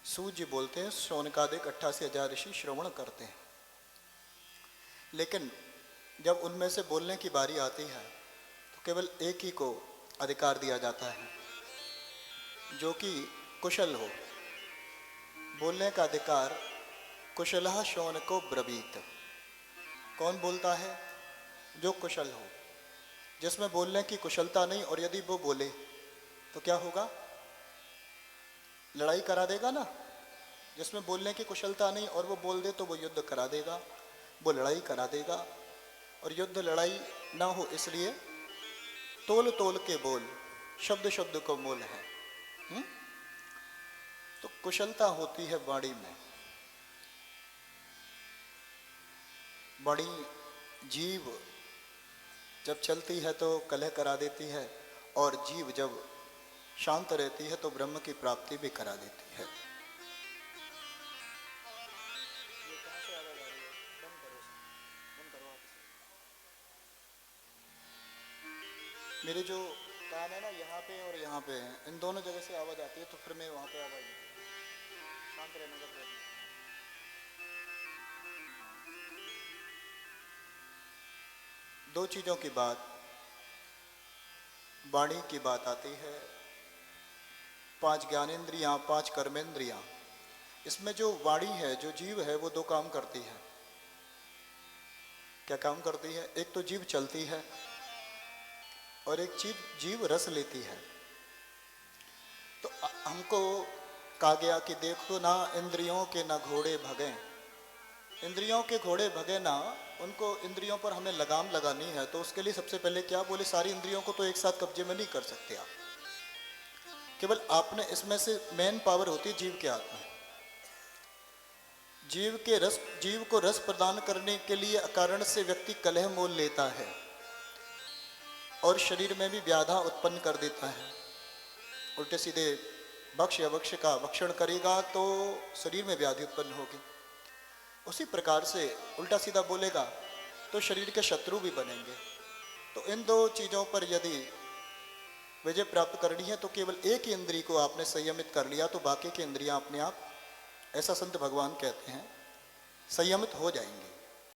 सूत जी बोलते हैं शौनकादिक 88,000 ऋषि श्रवण करते हैं, लेकिन जब उनमें से बोलने की बारी आती है तो केवल एक ही को अधिकार दिया जाता है जो कि कुशल हो। बोलने का अधिकार कुशलः शौनको ब्रवीत। कौन बोलता है? जो कुशल हो, जिसमें बोलने की कुशलता नहीं, और यदि वो बोले तो क्या होगा? लड़ाई करा देगा ना। जिसमें बोलने की कुशलता नहीं और वो बोल दे तो वो युद्ध करा देगा, वो लड़ाई करा देगा। और युद्ध लड़ाई ना हो इसलिए तोल तोल के बोल, शब्द शब्द को मोल है। तो कुशलता होती है वाणी में। वाणी जीव जब चलती है तो कलह करा देती है, और जीव जब शांत रहती है तो ब्रह्म की प्राप्ति भी करा देती है। मेरे जो कान है ना, यहाँ पे और यहाँ पे है, इन दोनों जगह से आवाज आती है, तो फिर मैं वहां पे आवाज शांत रहने का प्रयत्न। दो चीजों की बात, वाणी की बात आती है, 5 ज्ञानेंद्रियां, 5 कर्मेंद्रियां। इसमें जो वाणी है, जो जीव है, वो 2 काम करती है। क्या काम करती है? एक तो जीव चलती है और एक चीज जीव रस लेती है। तो हमको कहा गया कि देखो ना इंद्रियों के ना घोड़े भगे। इंद्रियों के घोड़े भगे ना, उनको इंद्रियों पर हमें लगाम लगानी है। तो उसके लिए सबसे पहले क्या बोले? सारी इंद्रियों को तो एक साथ कब्जे में नहीं कर सकते आप। केवल आपने इसमें से मेन पावर होती है जीव के हाथ में। जीव को रस प्रदान करने के लिए अकारण से व्यक्ति कलह मोल लेता है और शरीर में भी व्याधा उत्पन्न कर देता है। उल्टे सीधे भक्ष या भक्ष का भक्षण करेगा तो शरीर में व्याधि उत्पन्न होगी। उसी प्रकार से उल्टा सीधा बोलेगा तो शरीर के शत्रु भी बनेंगे। तो इन 2 चीजों पर यदि विजय प्राप्त करनी है तो केवल एक ही इंद्रिय को आपने संयमित कर लिया तो बाकी की इंद्रियां अपने आप, ऐसा संत भगवान कहते हैं, संयमित हो जाएंगे।